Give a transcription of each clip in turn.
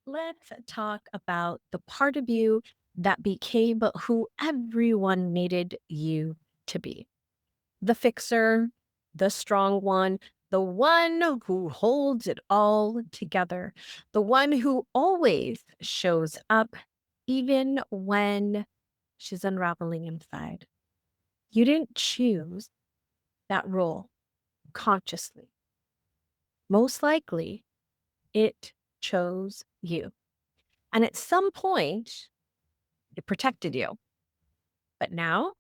Let's talk about the part of you that became who everyone needed you to be. The fixer, the strong one, the one who holds it all together, the one who always shows up, even when she's unraveling inside. You didn't choose that role consciously. Most likely, it chose you. And at some point, it protected you. But now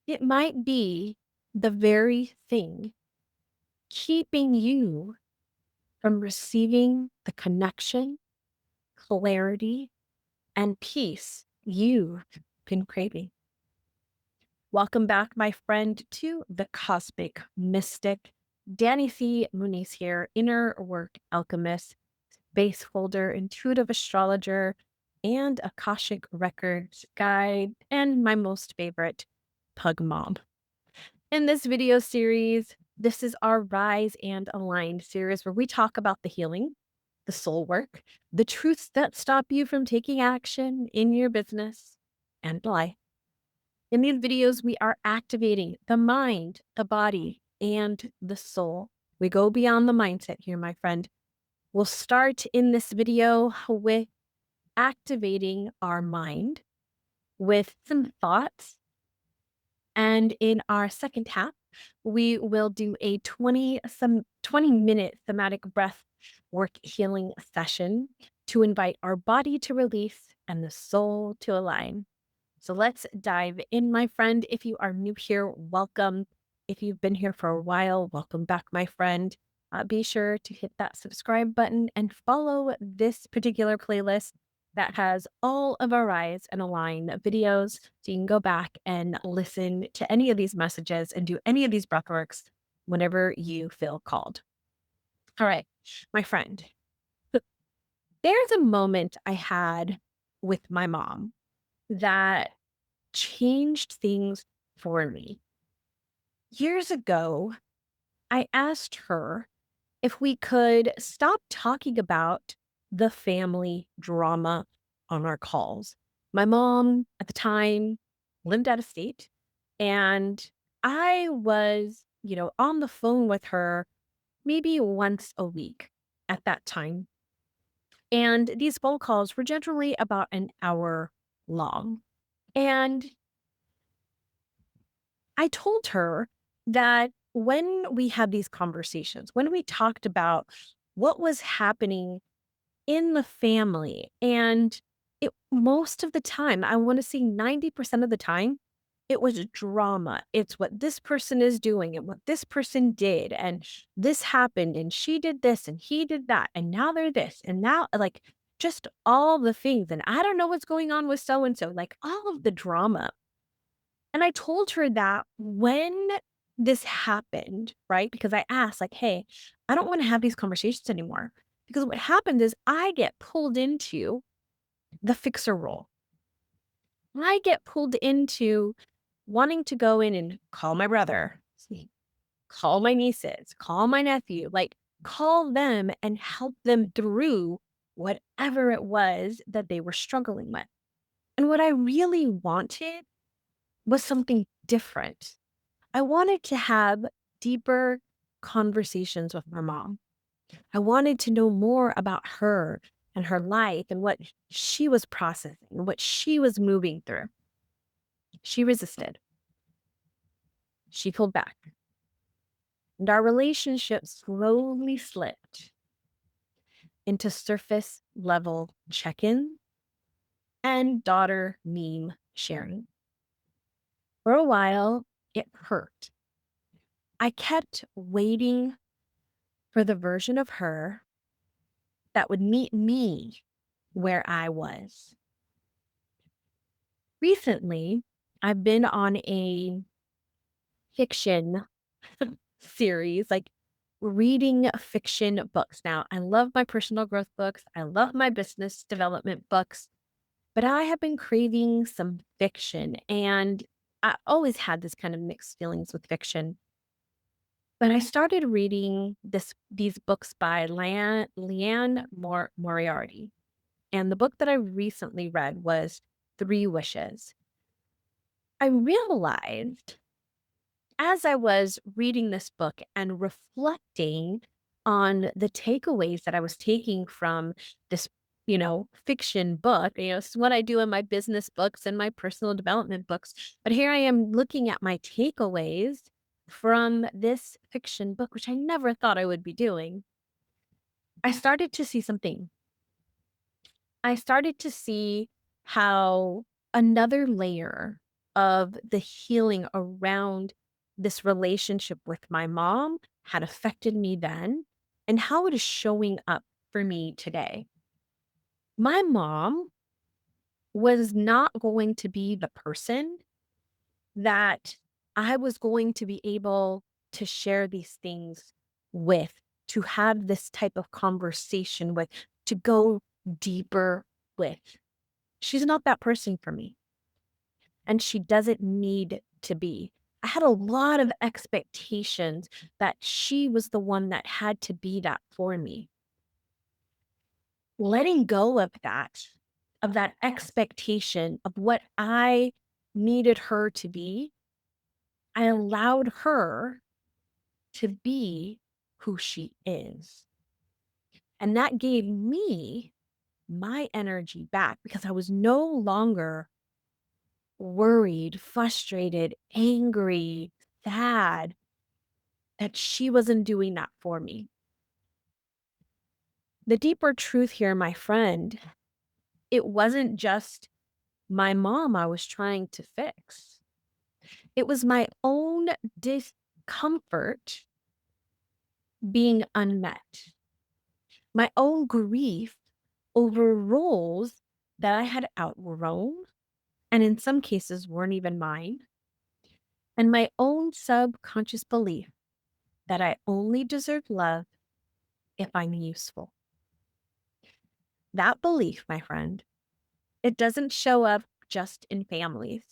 it might be the very thing keeping you from receiving the connection, clarity, and peace you've been craving. Welcome back, my friend, to the Cosmic Mystic. Danny C. Muniz here, inner work alchemist, base holder, intuitive astrologer, and Akashic Records guide, and my most favorite, pug mom. In this video series, this is our Rise and Align series where we talk about the healing, the soul work, the truths that stop you from taking action in your business and life. In these videos, we are activating the mind, the body, and the soul. We go beyond the mindset here, my friend. We'll start in this video with activating our mind with some thoughts. And in our second half, we will do a 20-minute somatic breath work healing session to invite our body to release and the soul to align. So let's dive in, my friend. If you are new here, welcome. If you've been here for a while, welcome back, my friend. Be sure to hit that subscribe button and follow this particular playlist that has all of our Rise and Align videos. So you can go back and listen to any of these messages and do any of these breathworks whenever you feel called. All right, my friend, there's a moment I had with my mom that changed things for me. Years ago, I asked her if we could stop talking about the family drama on our calls. My mom at the time lived out of state, and I was, on the phone with her maybe once a week at that time. And these phone calls were generally about an hour long. And I told her that when we had these conversations, when we talked about what was happening in the family, and most of the time, I want to say 90% of the time, it was drama. It's what this person is doing and what this person did, and this happened, and she did this, and he did that, and now they're this, and now, like, just all the things. And I don't know what's going on with so and so, like all of the drama. And I told her that when this happened, right? Because I asked, like, hey, I don't want to have these conversations anymore. Because what happens is I get pulled into the fixer role. I get pulled into wanting to go in and call my brother, call my nieces, call my nephew, like call them and help them through whatever it was that they were struggling with. And what I really wanted was something different. I wanted to have deeper conversations with my mom. I wanted to know more about her and her life and what she was processing, what she was moving through. She resisted. She pulled back. And our relationship slowly slipped into surface level check in and daughter meme sharing. For a while, it hurt. I kept waiting for the version of her that would meet me where I was. Recently, I've been on a fiction series, like reading fiction books. Now, I love my personal growth books, I love my business development books, but I have been craving some fiction. And I always had this kind of mixed feelings with fiction. But I started reading these books by Leanne Moriarty. And the book that I recently read was Three Wishes. I realized as I was reading this book and reflecting on the takeaways that I was taking from this, fiction book, this is what I do in my business books and my personal development books. But here I am looking at my takeaways from this fiction book, which I never thought I would be doing. I started to see something. I started to see how another layer of the healing around this relationship with my mom had affected me then and how it is showing up for me today. My mom was not going to be the person that I was going to be able to share these things with, to have this type of conversation with, to go deeper with. She's not that person for me, and she doesn't need to be. I had a lot of expectations that she was the one that had to be that for me. Letting go of that expectation of what I needed her to be, I allowed her to be who she is. And that gave me my energy back because I was no longer worried, frustrated, angry, sad that she wasn't doing that for me. The deeper truth here, my friend, it wasn't just my mom I was trying to fix. It was my own discomfort being unmet, my own grief over roles that I had outgrown and in some cases weren't even mine, and my own subconscious belief that I only deserve love if I'm useful. That belief, my friend, it doesn't show up just in families.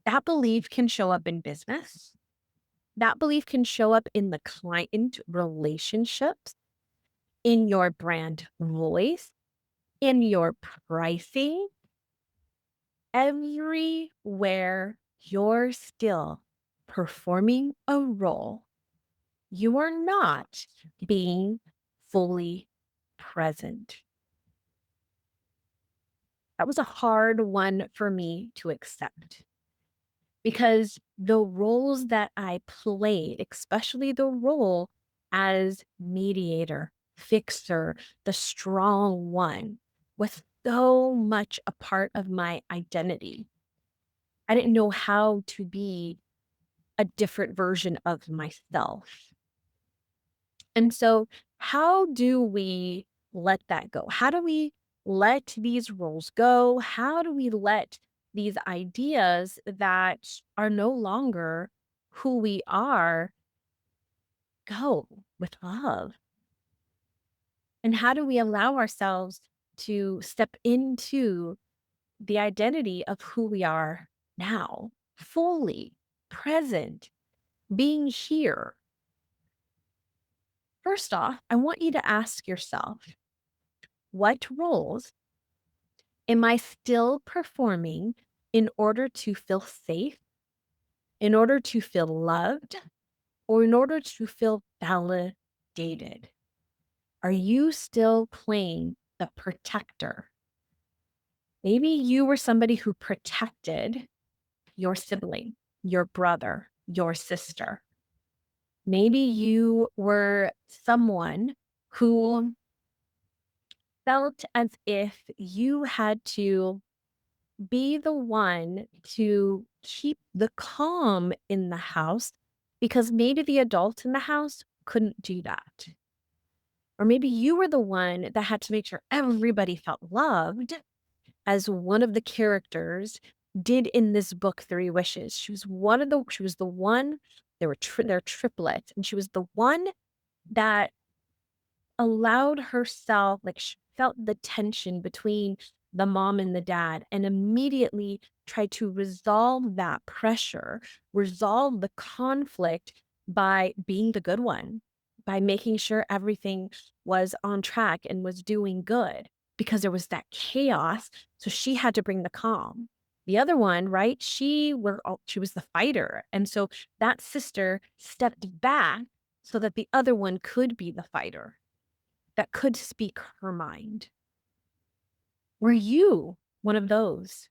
That belief can show up in business. That belief can show up in the client relationships, in your brand voice, in your pricing, everywhere you're still performing a role. You are not being fully present. That was a hard one for me to accept because the roles that I played, especially the role as mediator, fixer, the strong one, was so much a part of my identity. I didn't know how to be a different version of myself. And so, how do we let that go? How do we let these roles go? How do we let these ideas that are no longer who we are go with love? And how do we allow ourselves to step into the identity of who we are now, fully present, being here? First off, I want you to ask yourself, what roles am I still performing in order to feel safe, in order to feel loved, or in order to feel validated? Are you still playing the protector? Maybe you were somebody who protected your sibling, your brother, your sister. Maybe you were someone who felt as if you had to be the one to keep the calm in the house because maybe the adult in the house couldn't do that. Or maybe you were the one that had to make sure everybody felt loved, as one of the characters did in this book, Three Wishes. She was the one, they're triplets, and she was the one that allowed herself, like, she felt the tension between the mom and the dad and immediately tried to resolve that pressure, resolve the conflict by being the good one, by making sure everything was on track and was doing good because there was that chaos. So she had to bring the calm. The other one, right? She was the fighter. And so that sister stepped back so that the other one could be the fighter that could speak her mind. Were you one of those?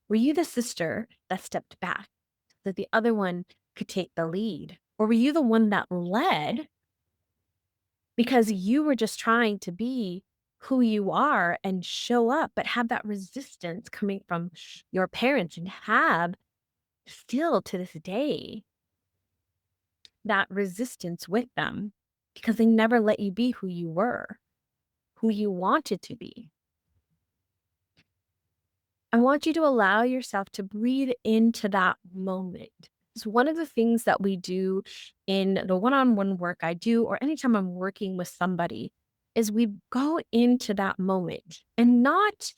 Were you the sister that stepped back so that the other one could take the lead? Or were you the one that led because you were just trying to be who you are and show up, but have that resistance coming from your parents and have still to this day that resistance with them because they never let you be who you were, who you wanted to be? I want you to allow yourself to breathe into that moment. It's one of the things that we do in the one-on-one work I do, or anytime I'm working with somebody, is we go into that moment and not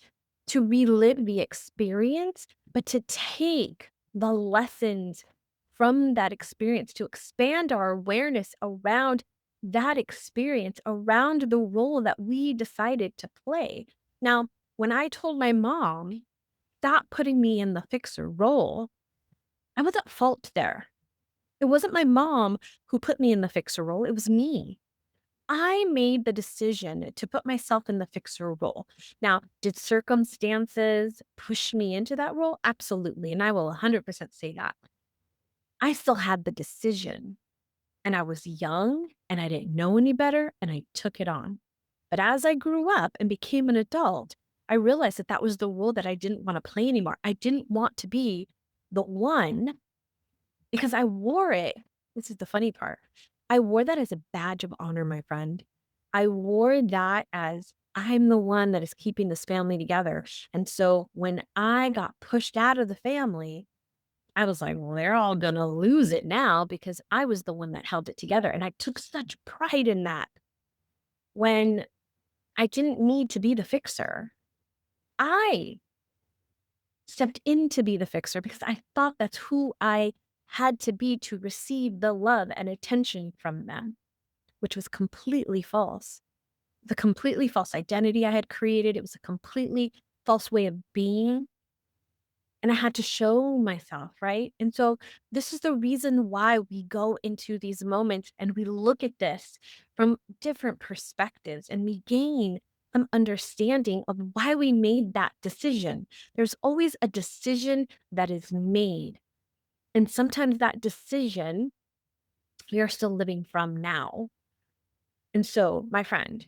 to relive the experience, but to take the lessons from that experience to expand our awareness around that experience, around the role that we decided to play. Now, when I told my mom, stop putting me in the fixer role, I was at fault there. It wasn't my mom who put me in the fixer role, it was me. I made the decision to put myself in the fixer role. Now, did circumstances push me into that role? Absolutely. And I will 100% say that. I still had the decision, and I was young and I didn't know any better, and I took it on. But as I grew up and became an adult, I realized that that was the role that I didn't want to play anymore. I didn't want to be the one because I wore it. This is the funny part. I wore that as a badge of honor, my friend. I wore that as I'm the one that is keeping this family together. And so when I got pushed out of the family, I was like, well, they're all going to lose it now because I was the one that held it together. And I took such pride in that when I didn't need to be the fixer. I stepped in to be the fixer because I thought that's who I had to be to receive the love and attention from them, which was completely false. The completely false identity I had created. It was a completely false way of being. And I had to show myself, right? And so this is the reason why we go into these moments and we look at this from different perspectives and we gain some understanding of why we made that decision. There's always a decision that is made. And sometimes that decision we are still living from now. And so, my friend,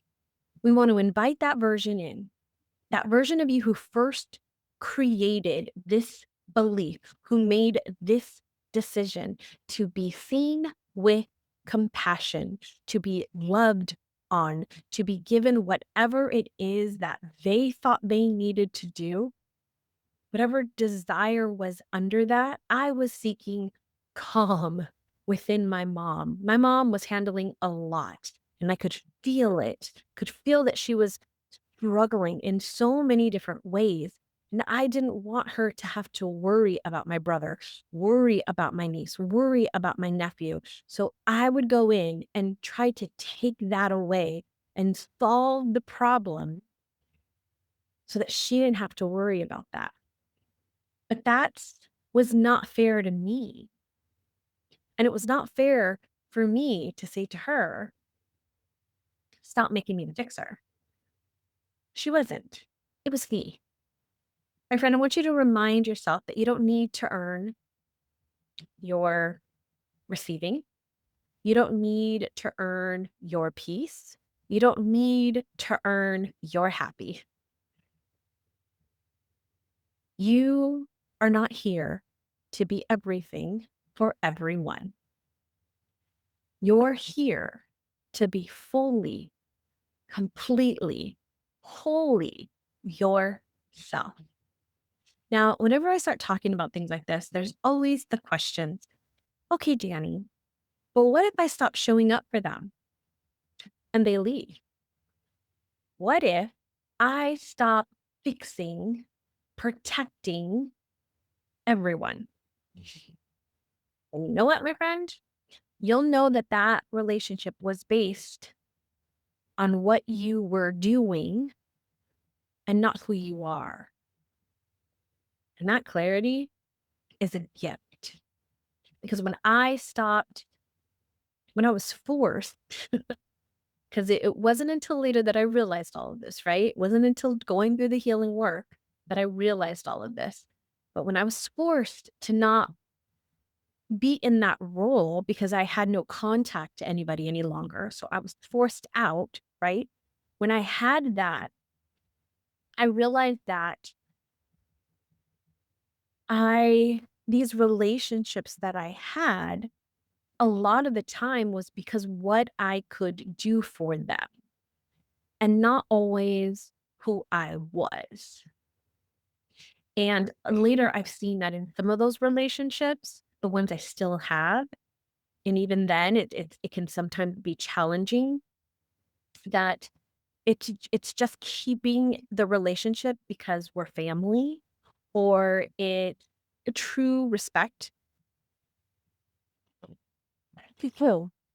we want to invite that version in, that version of you who first created this belief, who made this decision to be seen with compassion, to be loved on, to be given whatever it is that they thought they needed to do, whatever desire was under that. I was seeking calm within my mom. My mom was handling a lot, and I could feel it, could feel that she was struggling in so many different ways. And I didn't want her to have to worry about my brother, worry about my niece, worry about my nephew. So I would go in and try to take that away and solve the problem so that she didn't have to worry about that. But that was not fair to me. And it was not fair for me to say to her, stop making me the fixer. She wasn't. It was me. My friend, I want you to remind yourself that you don't need to earn your receiving. You don't need to earn your peace. You don't need to earn your happy. You are not here to be everything for everyone. You're here to be fully, completely, wholly yourself. Now, whenever I start talking about things like this, there's always the questions. Okay, Danny, but what if I stop showing up for them and they leave? What if I stop fixing, protecting everyone? And you know what, my friend? you'll know that that relationship was based on what you were doing and not who you are. And that clarity is a gift. Because when I was forced, because it wasn't until later that I realized all of this, right? It wasn't until going through the healing work that I realized all of this. But when I was forced to not be in that role because I had no contact to anybody any longer, so I was forced out, right? When I had that, I realized that these relationships that I had, a lot of the time was because what I could do for them and not always who I was. And later, I've seen that in some of those relationships, the ones I still have, and even then, it can sometimes be challenging. That it's just keeping the relationship because we're family, or it's a true respect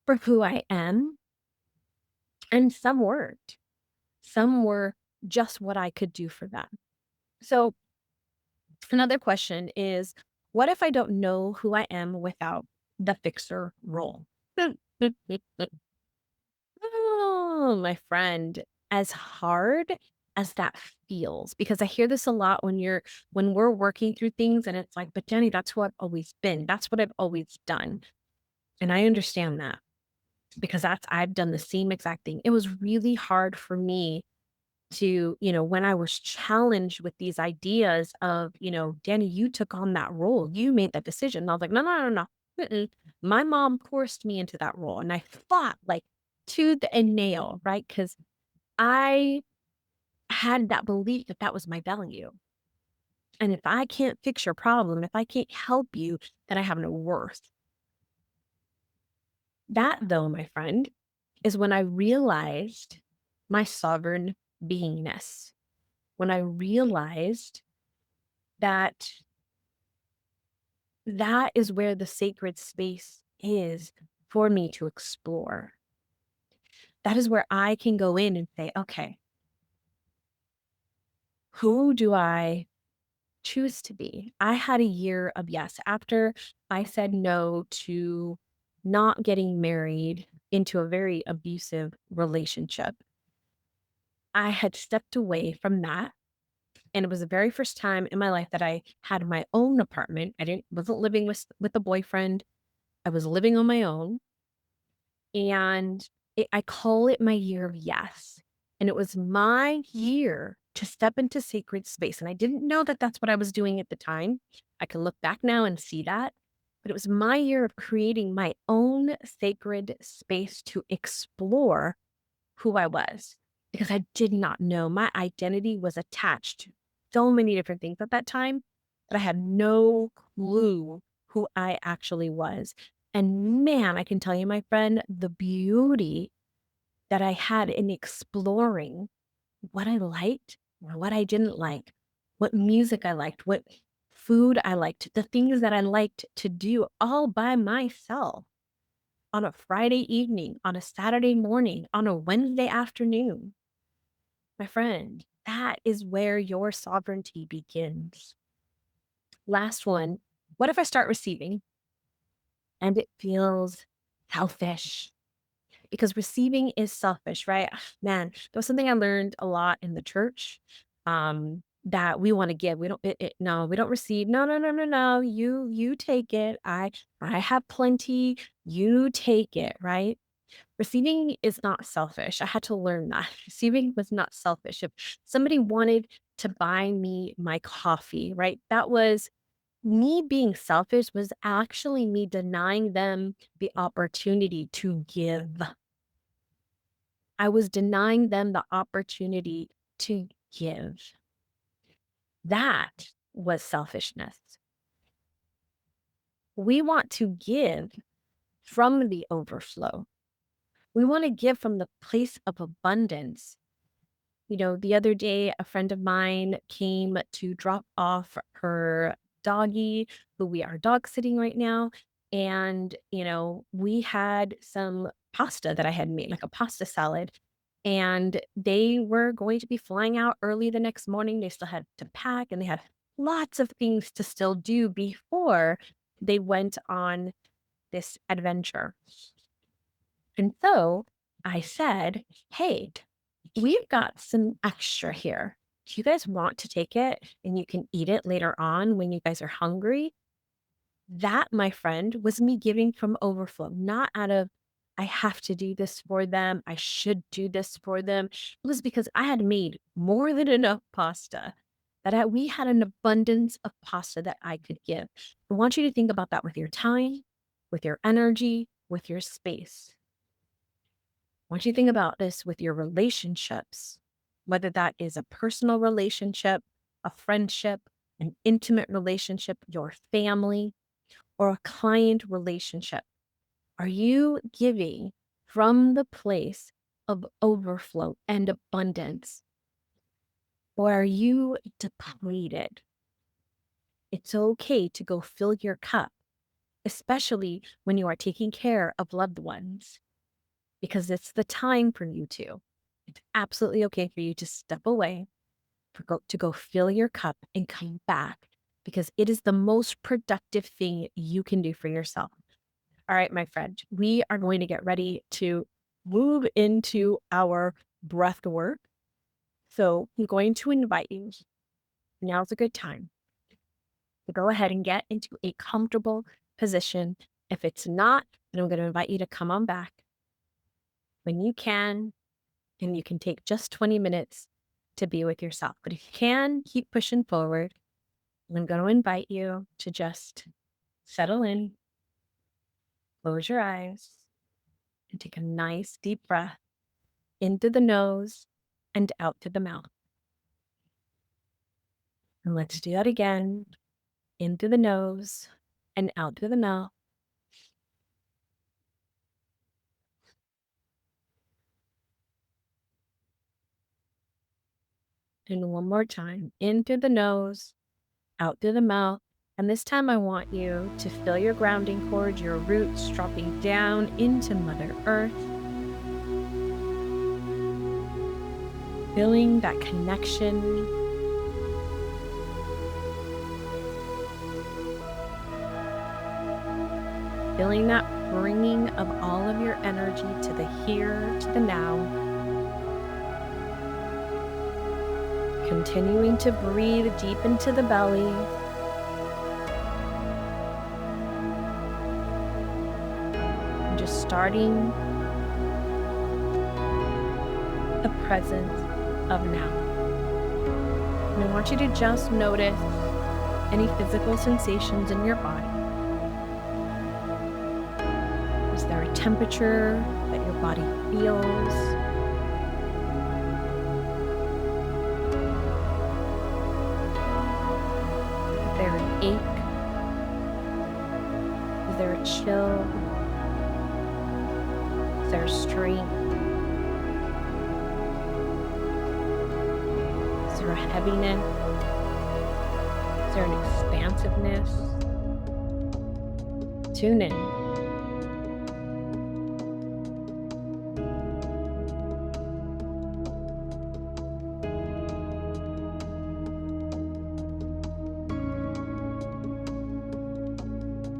for who I am, and some weren't. Some were just what I could do for them. So another question is, what if I don't know who I am without the fixer role? Oh, my friend, as hard as that feels, because I hear this a lot when we're working through things and it's like, but Jenny, that's who I've always been. That's what I've always done. And I understand that because I've done the same exact thing. It was really hard for me to, when I was challenged with these ideas of, Danny, you took on that role. You made that decision. And I was like, no, no, no, no. Mm-mm. My mom forced me into that role. And I fought like tooth and nail, right? Because I had that belief that that was my value. And if I can't fix your problem, if I can't help you, then I have no worth. That, though, my friend, is when I realized my sovereign beingness. When I realized that that is where the sacred space is for me to explore. That is where I can go in and say, okay, who do I choose to be? I had a year of yes. After I said no to not getting married into a very abusive relationship, I had stepped away from that. And it was the very first time in my life that I had my own apartment. Wasn't living with a boyfriend. I was living on my own. And I call it my year of yes. And it was my year to step into sacred space. And I didn't know that that's what I was doing at the time. I can look back now and see that. But it was my year of creating my own sacred space to explore who I was, because I did not know. My identity was attached to so many different things at that time that I had no clue who I actually was. And man, I can tell you, my friend, the beauty that I had in exploring what I liked or what I didn't like, what music I liked, what food I liked, the things that I liked to do all by myself on a Friday evening, on a Saturday morning, on a Wednesday afternoon. My friend, that is where your sovereignty begins. Last one. What if I start receiving and it feels selfish? Because receiving is selfish, right? Man, that was something I learned a lot in the church. That we want to give. We don't no, we don't receive. No, no, no, no, no. You take it. I have plenty. You take it, right? Receiving is not selfish. I had to learn that. Receiving was not selfish. If somebody wanted to buy me my coffee, right? That was me being selfish, was actually me denying them the opportunity to give. I was denying them the opportunity to give. That was selfishness. We want to give from the overflow. We want to give from the place of abundance. The other day, a friend of mine came to drop off her doggy, who we are dog sitting right now. And, we had some pasta that I had made, like a pasta salad. And they were going to be flying out early the next morning. They still had to pack and they had lots of things to still do before they went on this adventure. And so I said, "Hey, we've got some extra here. Do you guys want to take it and you can eat it later on when you guys are hungry?" That, my friend, was me giving from overflow, not out of, I have to do this for them. I should do this for them. It was because I had made more than enough pasta we had an abundance of pasta that I could give. I want you to think about that with your time, with your energy, with your space. I want you to think about this with your relationships, whether that is a personal relationship, a friendship, an intimate relationship, your family, or a client relationship. Are you giving from the place of overflow and abundance? Or are you depleted? It's okay to go fill your cup, especially when you are taking care of loved ones, because it's the time for you to. It's absolutely okay for you to step away, to go fill your cup and come back, because it is the most productive thing you can do for yourself. All right, my friend, we are going to get ready to move into our breath work. So I'm going to invite you. Now's a good time to go ahead and get into a comfortable position. If it's not, then I'm going to invite you to come on back when you can, and you can take just 20 minutes to be with yourself. But if you can, keep pushing forward. I'm going to invite you to just settle in, close your eyes, and take a nice deep breath in through the nose and out through the mouth. And let's do that again. In through the nose and out through the mouth. And one more time. In through the nose, out through the mouth. And this time I want you to feel your grounding cord, your roots dropping down into Mother Earth. Feeling that connection. Feeling that bringing of all of your energy to the here, to the now. Continuing to breathe deep into the belly. And just starting the present of now. And I want you to just notice any physical sensations in your body. Is there a temperature that your body feels? Is there an ache? Is there a chill? Is there a strain? Is there a heaviness? Is there an expansiveness? Tune in.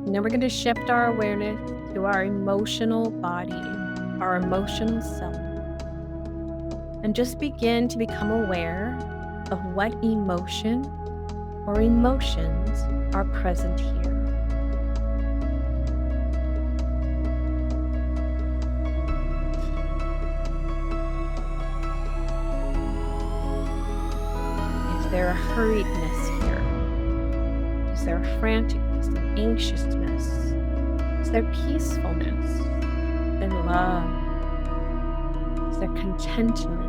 And then we're going to shift our awareness to our emotional body, our emotional self, and just begin to become aware of what emotion or emotions are present here. Is there a hurriedness here? Is there a franticness and anxiousness? Is there peacefulness and love? Is there contentment?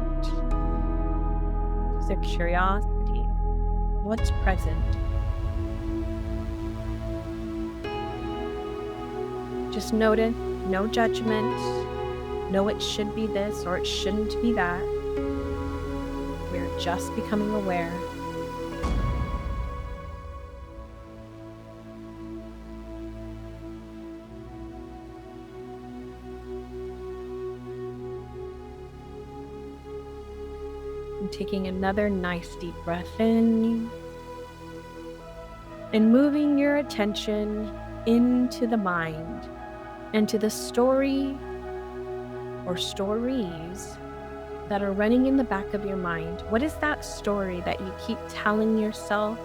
Is there curiosity? What's present? Just notice, no judgment. No, it should be this or it shouldn't be that. We're just becoming aware. And taking another nice deep breath in and moving your attention into the mind and to the story or stories that are running in the back of your mind. What is that story that you keep telling yourself,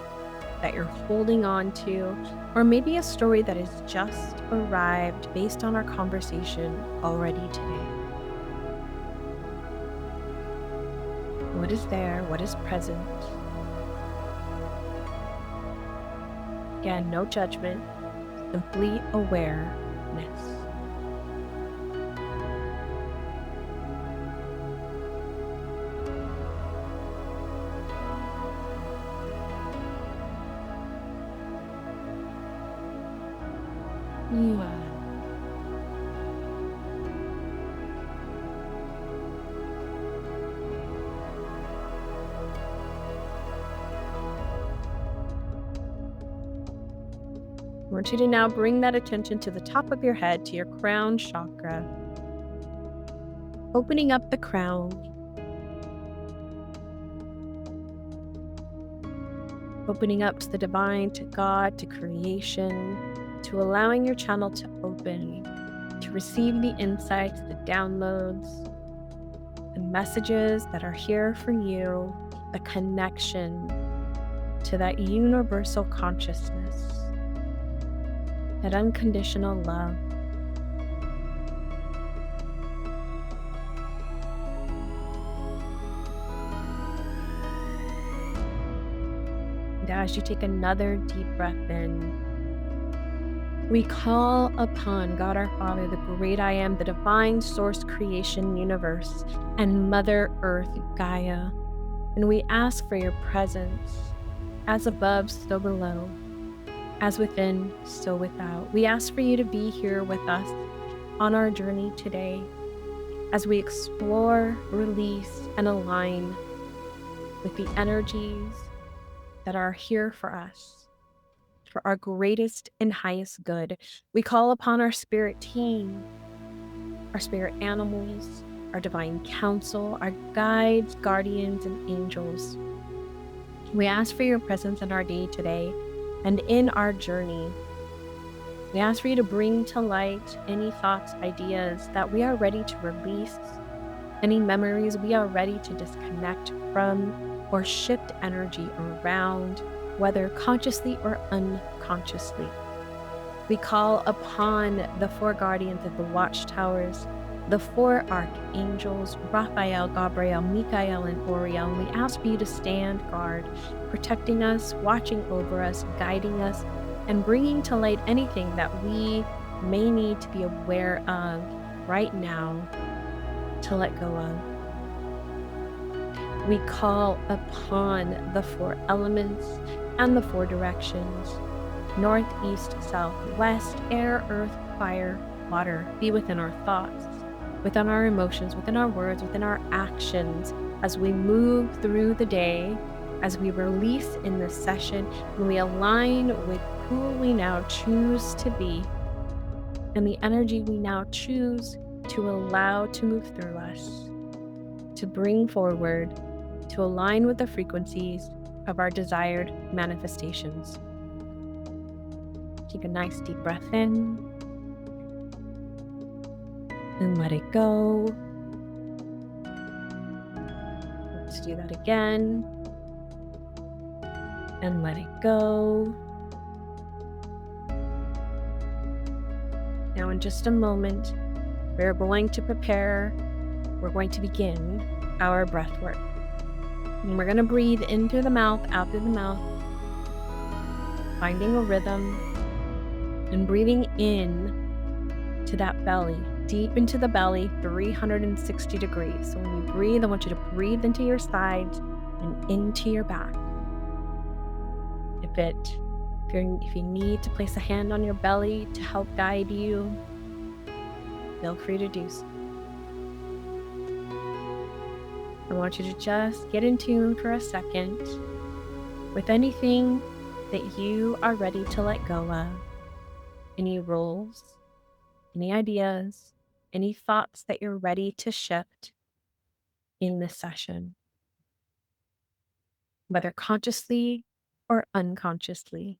that you're holding on to, or maybe a story that has just arrived based on our conversation already today? What is there? What is present? Again, no judgment, simply awareness. Yeah. I want you to now bring that attention to the top of your head, to your crown chakra, opening up the crown, opening up to the divine, to God, to creation, to allowing your channel to open, to receive the insights, the downloads, the messages that are here for you, the connection to that universal consciousness, that unconditional love. And as you take another deep breath in, we call upon God our Father, the great I am, the divine source creation universe, and Mother Earth, Gaia. And we ask for your presence, as above, so below, as within, so without. We ask for you to be here with us on our journey today, as we explore, release, and align with the energies that are here for us, for our greatest and highest good. We call upon our spirit team, our spirit animals, our divine counsel, our guides, guardians, and angels. We ask for your presence in our day today and in our journey. We ask for you to bring to light any thoughts, ideas that we are ready to release, any memories we are ready to disconnect from or shift energy around, whether consciously or unconsciously. We call upon the four guardians of the watchtowers, the four archangels, Raphael, Gabriel, Michael, and Oriel, and we ask for you to stand guard, protecting us, watching over us, guiding us, and bringing to light anything that we may need to be aware of right now to let go of. We call upon the four elements and the four directions: north, east, south, west, air, earth, fire, water. Be within our thoughts, within our emotions, within our words, within our actions as we move through the day, as we release in this session, and we align with who we now choose to be and the energy we now choose to allow to move through us, to bring forward, to align with the frequencies of our desired manifestations. Take a nice deep breath in and let it go. Let's do that again and let it go. Now, in just a moment, we're going to begin our breath work. And we're going to breathe in through the mouth, out through the mouth, finding a rhythm and breathing in to that belly, deep into the belly, 360 degrees. So when you breathe, I want you to breathe into your sides and into your back. If you need to place a hand on your belly to help guide you, feel free to do so. I want you to just get in tune for a second with anything that you are ready to let go of. Any roles, any ideas, any thoughts that you're ready to shift in this session. whether consciously or unconsciously.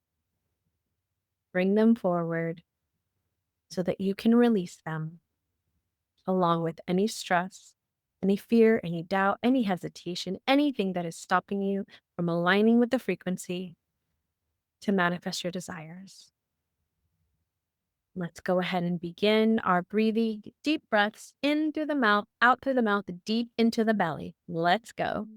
Bring them forward so that you can release them, along with any stress, any fear, any doubt, any hesitation, anything that is stopping you from aligning with the frequency to manifest your desires. Let's go ahead and begin our breathing deep breaths in through the mouth, out through the mouth, deep into the belly. Let's go.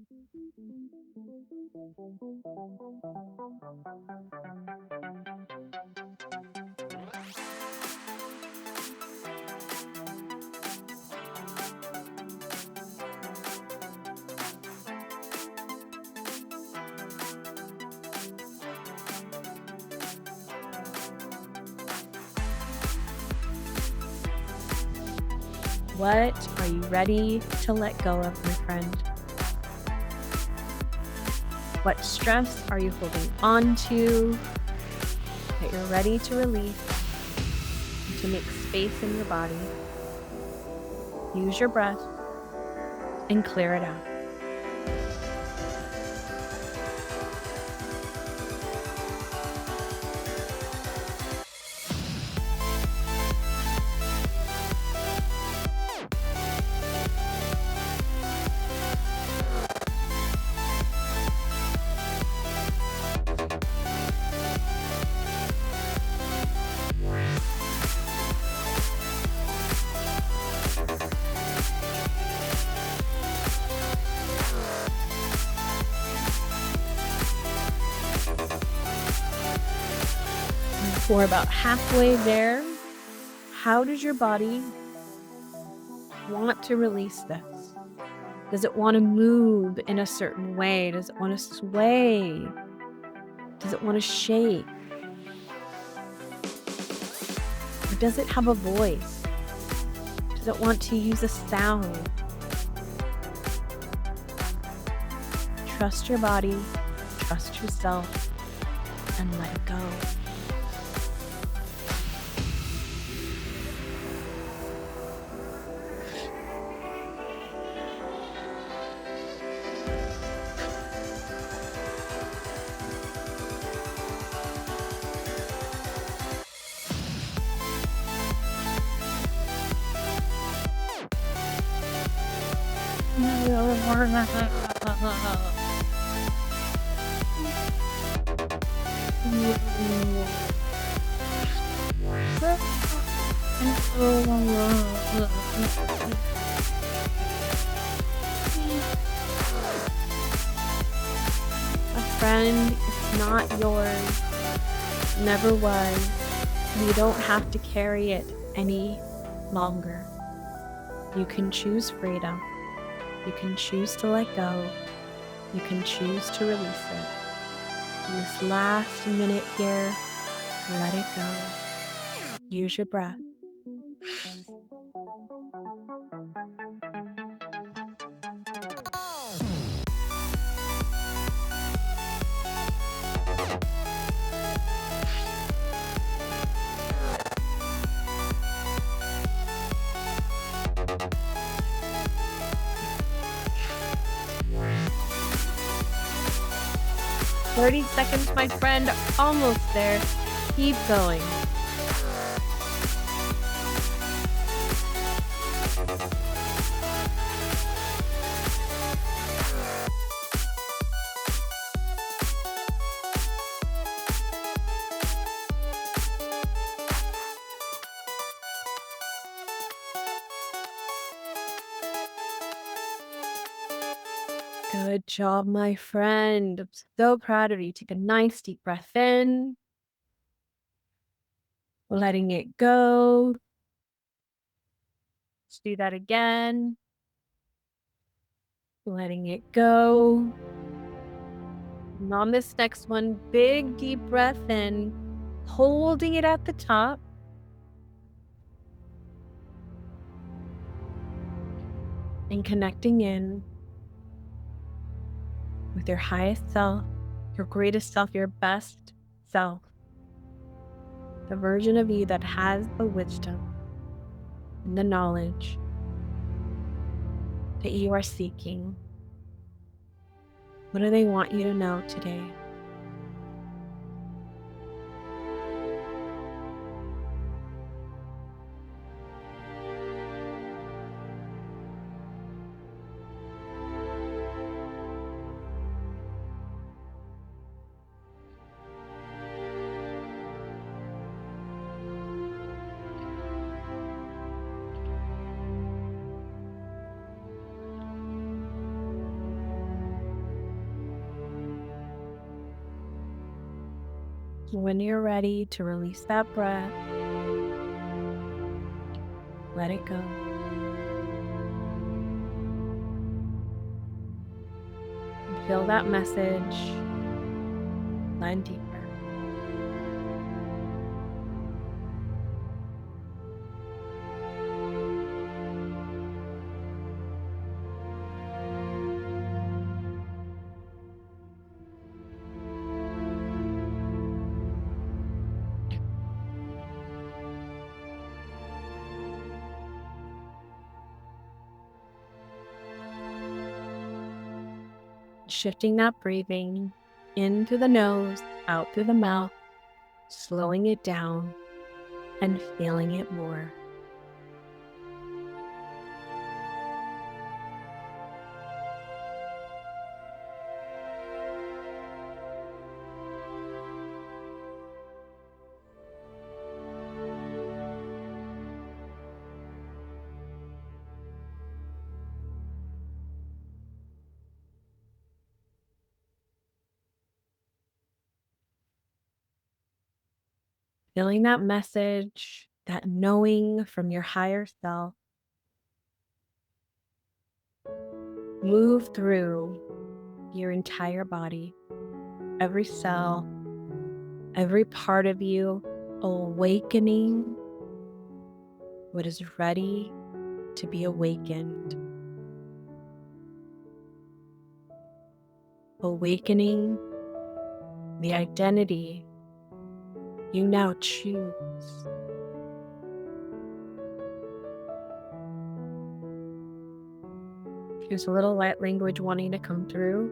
What are you ready to let go of, my friend? What stress are you holding on to that you're ready to release and to make space in your body? Use your breath and clear it out. We're about halfway there. How does your body want to release this? Does it want to move in a certain way? Does it want to sway? Does it want to shake? Or does it have a voice? Does it want to use a sound? Trust your body, trust yourself, and let it go. A friend, it's not yours, never was. You don't have to carry it any longer. You can choose freedom. You can choose to let go. You can choose to release it. In this last minute here, let it go. Use your breath. 30 seconds, my friend. Almost there. Keep going. Good job, my friend. I'm so proud of you. Take a nice deep breath in, letting it go. Let's do that again. Letting it go. And on this next one, big deep breath in, holding it at the top. And connecting in with your highest self, your greatest self, your best self. The version of you that has the wisdom and the knowledge that you are seeking. What do they want you to know today? When you're ready to release that breath, let it go. And feel that message land deeper. Shifting that breathing in through the nose, out through the mouth, slowing it down and feeling it more. Feeling that message, that knowing from your higher self, move through your entire body, every cell, every part of you, awakening what is ready to be awakened, awakening the identity you now choose. If there's a little light language wanting to come through,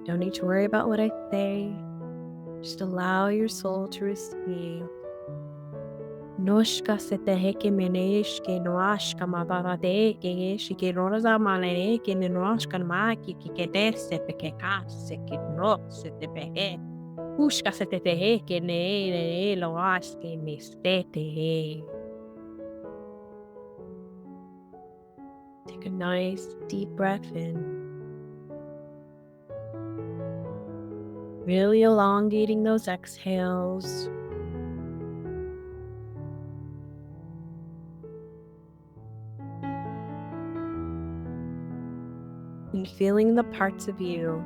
don't need to worry about what I say. Just allow your soul to receive. Noshka se te heke menesh ke noashka mabarade ke yeshi ke roza malere ke noashka maki ke dese pe ke kase ke no se te pehe. Ushka se te heke ne lo aske me stete. Take a nice deep breath in. Really elongating those exhales. And feeling the parts of you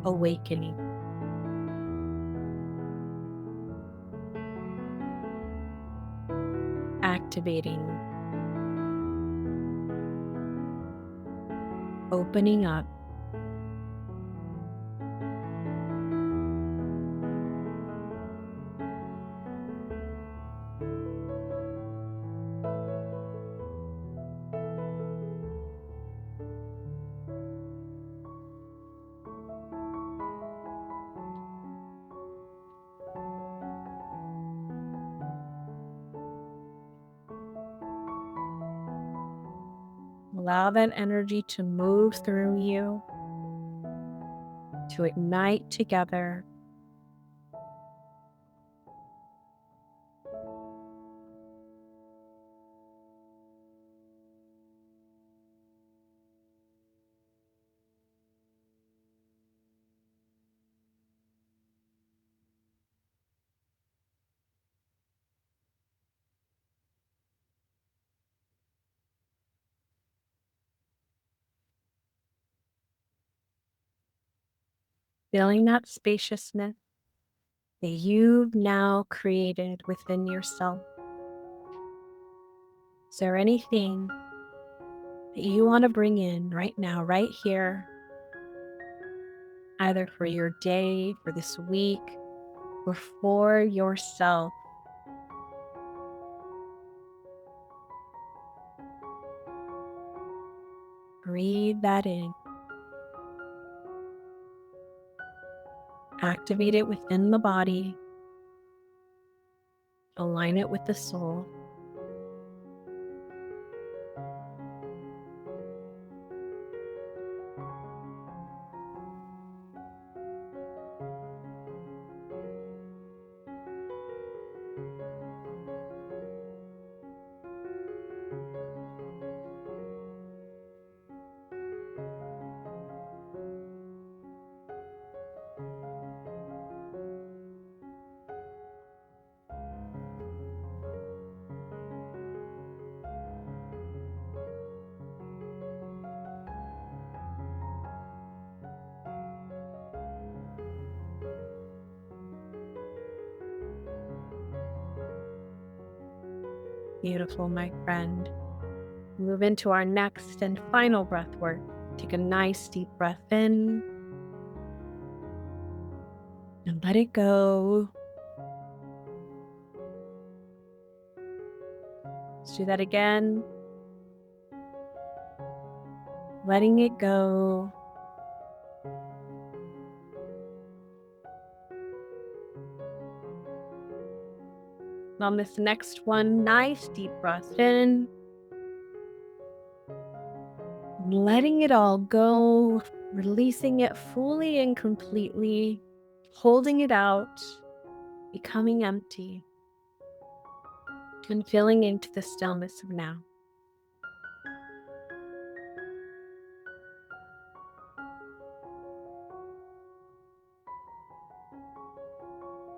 awakening. Activating. Opening up. Allow that energy to move through you, to ignite together. Feeling that spaciousness that you've now created within yourself. Is there anything that you want to bring in right now, right here, either for your day, for this week, or for yourself? Breathe that in. Activate it within the body. Align it with the soul. Beautiful, my friend. Move into our next and final breath work. Take a nice deep breath in and let it go. Let's do that again. Letting it go. On this next one, nice deep breath in. Letting it all go, releasing it fully and completely, holding it out, becoming empty, and filling into the stillness of now.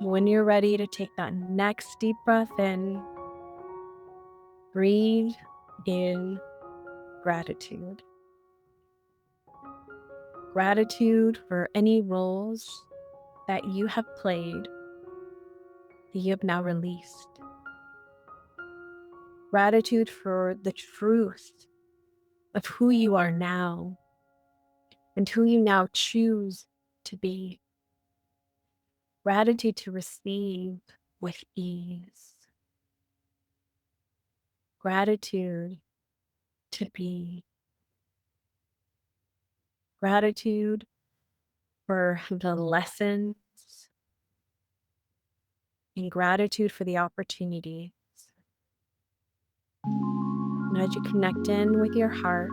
When you're ready to take that next deep breath in, breathe in gratitude. Gratitude for any roles that you have played that you have now released. Gratitude for the truth of who you are now and who you now choose to be. Gratitude to receive with ease. Gratitude to be. Gratitude for the lessons and gratitude for the opportunities. And as you connect in with your heart,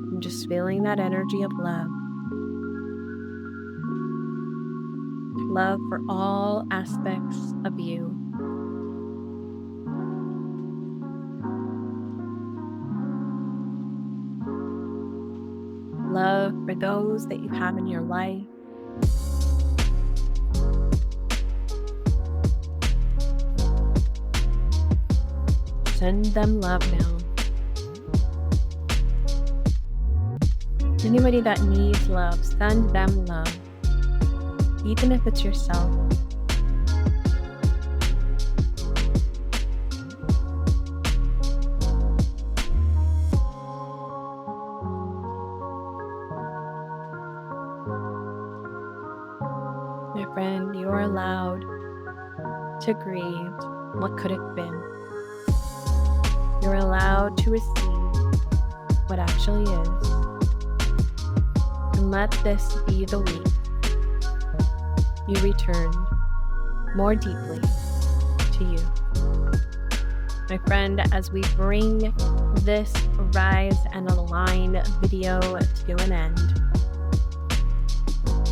and just feeling that energy of love. Love for all aspects of you. Love for those that you have in your life. Send them love now. Anybody that needs love, send them love. Even if it's yourself. My friend, you are allowed to grieve what could have been. You're allowed to receive what actually is. And let this be the week you return more deeply to you. My friend, as we bring this Rise and Align video to an end,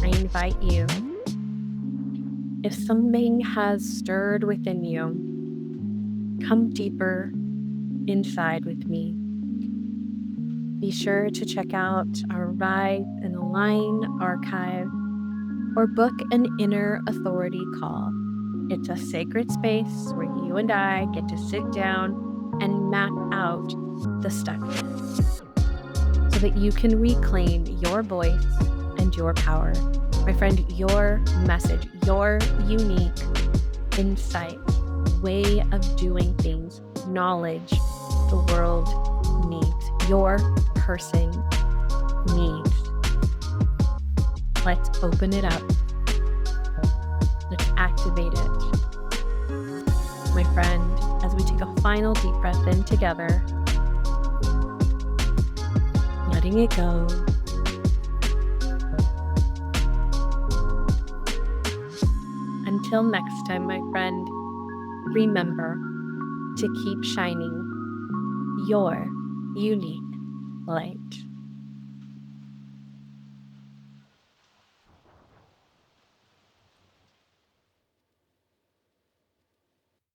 I invite you, if something has stirred within you, come deeper inside with me. Be sure to check out our Rise and Align archive or book an inner authority call. It's a sacred space where you and I get to sit down and map out the stuckness so that you can reclaim your voice and your power. My friend, your message, your unique insight, way of doing things, knowledge the world needs, your person needs. Let's open it up. Let's activate it. My friend, as we take a final deep breath in together, letting it go, Until next time, my friend, remember to keep shining your unique light.